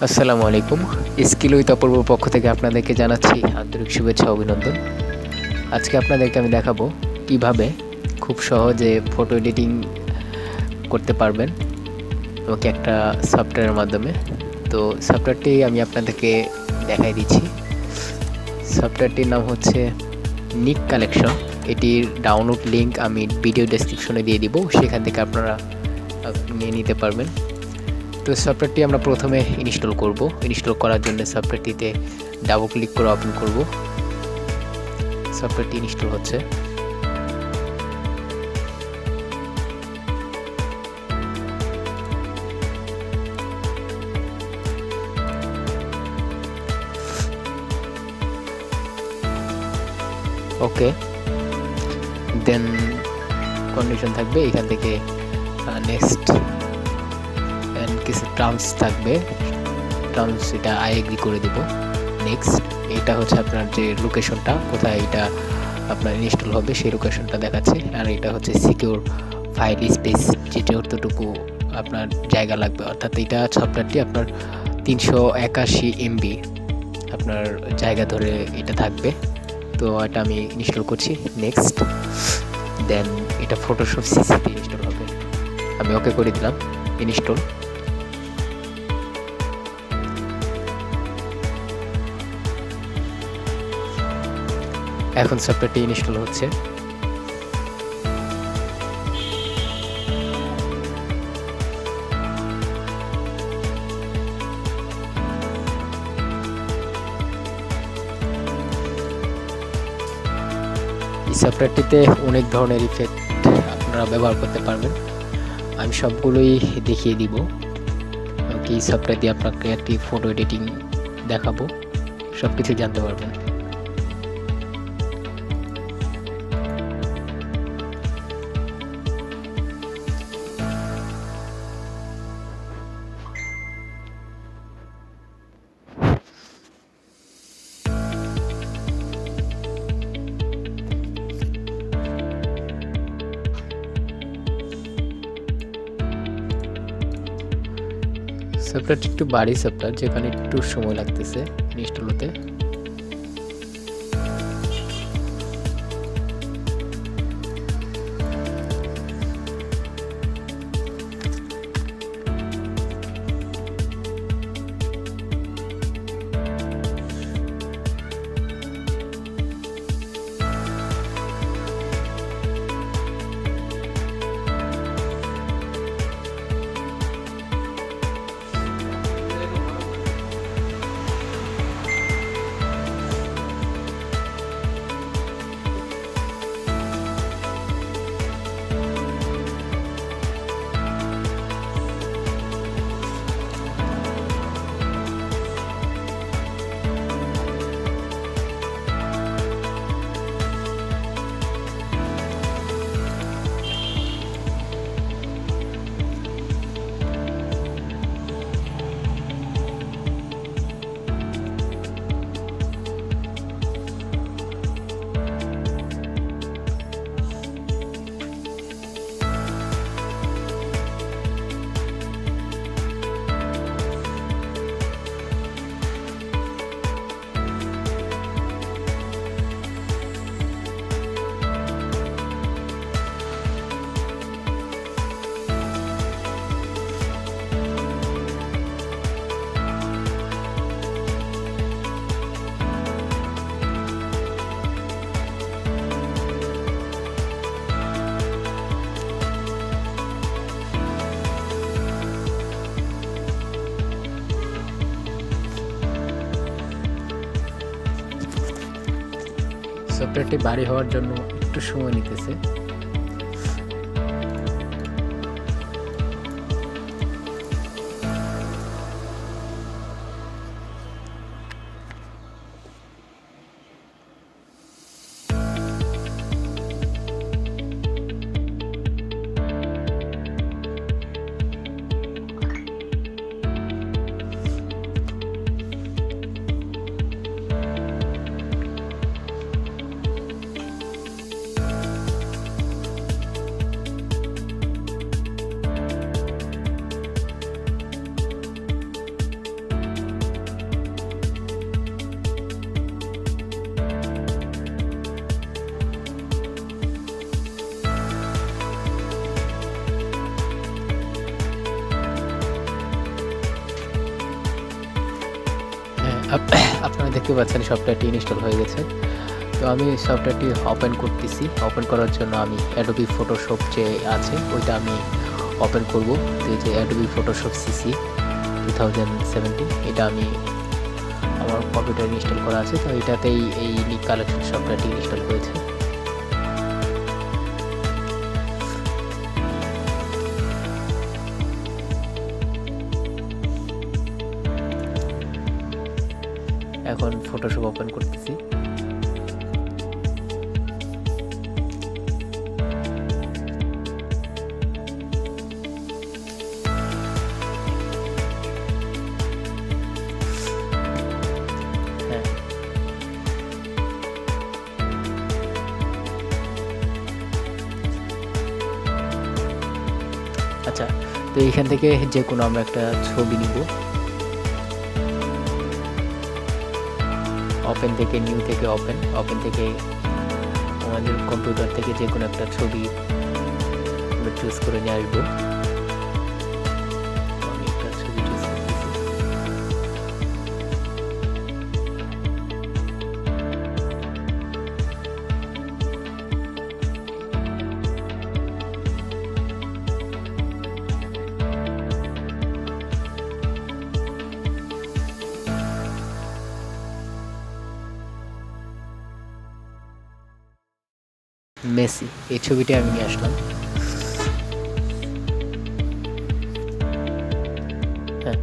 আসসালামু আলাইকুম। Skill with অপূর্ব পক্ষ থেকে আপনাদেরকে জানাচ্ছি আন্তরিক শুভেচ্ছা ও অভিনন্দন। আজকে আপনাদেরকে আমি দেখাবো কিভাবে খুব সহজে ফটো এডিটিং করতে পারবেন ওকে একটা সফটওয়্যারের মাধ্যমে। তো সফটওয়্যারটি আমি আপনাদেরকে দেখাই দিচ্ছি। সফটওয়্যারটির নাম হচ্ছে নিক কালেকশন। এটির ডাউনলোড লিঙ্ক আমি ভিডিও ডেসক্রিপশনে দিয়ে দিব, সেখান থেকে আপনারা নিয়ে নিতে পারবেন। তো সফটওয়্যারটি আমরা প্রথমে ইনস্টল করব। ইনস্টল করার জন্য সফটওয়্যারটিতে ডাবল ক্লিক করে ওপেন করব। সফটওয়্যারটি ইনস্টল হচ্ছে। ওকে, দেন কন্ডিশন থাকবে এখান থেকে নেক্সট এন্ড কিছু টার্মস থাকবে। টার্মস এটা আই এগ্রি করে দেব। নেক্সট, এটা হচ্ছে আপনার যে লোকেশনটা, কোথায় এটা আপনার ইনস্টল হবে সেই লোকেশনটা দেখাচ্ছে। আর এটা হচ্ছে সিকিউর ফাইল স্পেস, যেটা যতটুকু আপনার জায়গা লাগবে, অর্থাৎ এটা সফটওয়্যারটি আপনার 381 MB আপনার জায়গা ধরে এটা থাকবে। তো এটা আমি ইনস্টল করছি। নেক্সট, দেন এটা ফটোশপ সিসিতে ইনস্টল হবে। আমি ওকে করে দিলাম ইনস্টল। এখন সফটওয়্যারটি ইনস্টল হচ্ছে। এই সফটওয়্যারটিতে অনেক ধরনের ইফেক্ট আপনারা ব্যবহার করতে পারবেন। আমি সবগুলোই দেখিয়ে দিব। এই সফটওয়্যার দিয়ে আপনাকে একটি ফটো এডিটিং দেখাবো, সব কিছু জানতে পারবেন। সফটওয়্যারটি একটু ভারী সফটওয়্যার, যেখানে একটু সময় লাগতেছে ইনস্টল হতে। সফটওয়্যারটি ভারী হওয়ার জন্য একটু সময় নিতেছে। আপনারা দেখতে পাচ্ছেন সফটওয়্যারটি ইনস্টল হয়ে গেছে। তো আমি সফটওয়্যারটি ওপেন করতেছি। ওপেন করার জন্য আমি অ্যাডোবি ফটোশপ যে আছে ওইটা আমি ওপেন করব। তো এই যে অ্যাডোবি ফটোশপ সিসি 2017 এটা আমি আমার কম্পিউটারে ইনস্টল করা আছে। তো এটাতেই এই নিক কালেকশন সফটওয়্যারটি ইনস্টল হয়েছে। এখন ফটোশপ ওপেন করতেছি। আচ্ছা, তো এইখান থেকে যে কোনো আমরা একটা ছবি নিব। ওপেন থেকে নিউ থেকে ওপেন থেকে আমাদের কম্পিউটার থেকে যে কোনো একটা ছবি আমরা চুজ করে নিয়ে আসবো। আমি একটা ছবি চুজ করতেছি। মেসি এই ছবিটা আমি নিয়ে আসলাম। হ্যাঁ,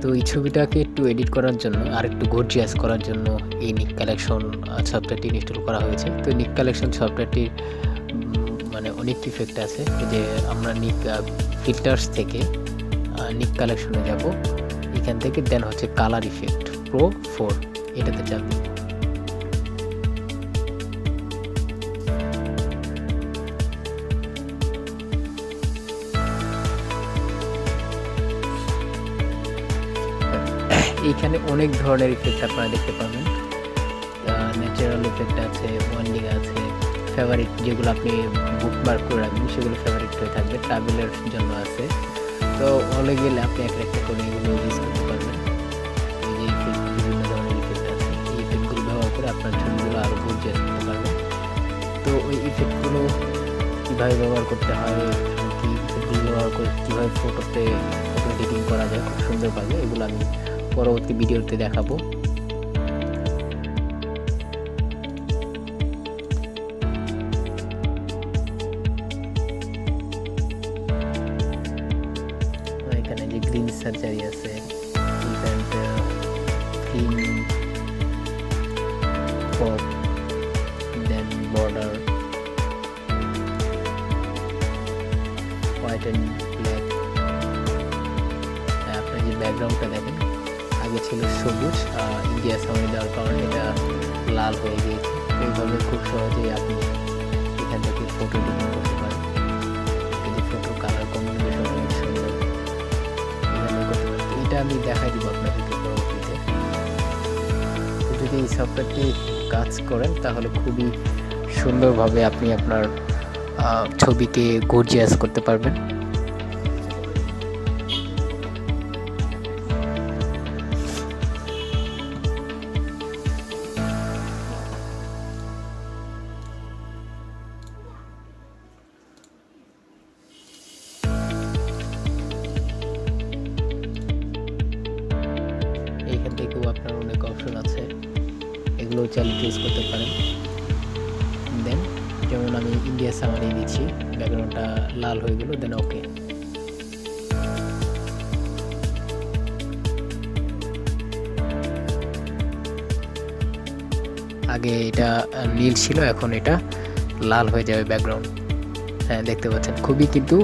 তো এই ছবিটাকে একটু এডিট করার জন্য আর একটু গর্জিয়াস করার জন্য এই নিক কালেকশন সফটওয়্যারটি ইনস্টল করা হয়েছে। তো নিক কালেকশন সফটওয়্যারটির মানে অনেক ইফেক্ট আছে। যে আমরা নিক ফিল্টার্স থেকে নিক কালেকশনে যাব, এখান থেকে দেন হচ্ছে কালার ইফেক্ট প্রো 4 এটাতে যাবে। এইখানে অনেক ধরনের ইফেক্ট আপনারা দেখতে পাবেন। ন্যাচারাল ইফেক্ট আছে, ওয়ান্ডিং আছে, ফেভারিট যেগুলো আপনি বুকমার্ক করে রাখবেন সেগুলো ফেভারিট হয়ে থাকবে, ট্রাভেলের জন্য আছে। তো অলে গেলে আপনি একটা করে এগুলো ইউজ করতে পারবেন। এই যে ইফেক্ট, বিভিন্ন ধরনের ইফেক্ট আছে, এই ইফেক্টগুলো ব্যবহার করে আপনার ছবিগুলো আরও গর্জিয়াস করতে পারবেন। তো ওই ইফেক্টগুলো কীভাবে ব্যবহার করতে হয়, কি ইফেক্টগুলো ব্যবহার করে কীভাবে ফটো এডিটিং করা যায় খুব সুন্দরভাবে, এগুলো আমি পরবর্তী ভিডিওতে দেখাবো। এখানে যে গ্রিন সার্জারি আছে, green pop, then border, white and black. আপনার যে ব্যাকগ্রাউন্ডটা দেখেন আগে ছিল সবুজ, ইন্ডিয়া সাউন্ড দেওয়ার কারণে এটা লাল হয়ে গিয়েছে। এইভাবে খুব সহজেই আপনি এখান থেকে ফটো এডিটিং করতে পারেন। এই যে ফটো কালার কম্বিনেশন অনেক সুন্দর, এখানে করতে পারেন। তো এটা আমি দেখাই দিব আপনাদেরকে পরবর্তীতে। তো যদি এই সফটওয়্যারটি কাজ করেন তাহলে খুবই সুন্দরভাবে আপনি আপনার ছবিকে গর্জিয়াস করতে পারবেন। এইখান থেকেও আপনার অনেক অপশন আছে, এগুলো চাইলে চুজ করতে পারেন। দেন যেমন আমি ইন্ডিয়া সামারি দিচ্ছি, ব্যাকগ্রাউন্ডটা লাল হয়ে গেল, দেন ওকে। আগে এটা নীল ছিল, এখন এটা লাল হয়ে যাবে ব্যাকগ্রাউন্ড। হ্যাঁ, দেখতে পাচ্ছেন খুবই কিন্তু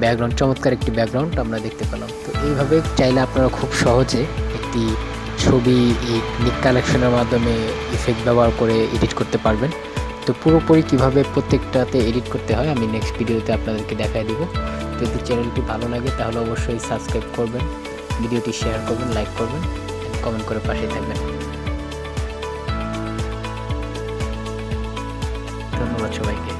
ব্যাকগ্রাউন্ড চমৎকার একটি ব্যাকগ্রাউন্ড আমরা দেখতে পেলাম। তো এইভাবে চাইলে আপনারা খুব সহজে একটি ছবি এই নিক কালেকশনের মাধ্যমে ইফেক্ট ব্যবহার করে এডিট করতে পারবেন। তো পুরোপুরি কীভাবে প্রত্যেকটাতে এডিট করতে হয় আমি নেক্সট ভিডিওতে আপনাদেরকে দেখাই দিব। যদি চ্যানেলটি ভালো লাগে তাহলে অবশ্যই সাবস্ক্রাইব করবেন, ভিডিওটি শেয়ার করবেন, লাইক করবেন, কমেন্ট করে পাশে থাকবেন। ধন্যবাদ সবাইকে।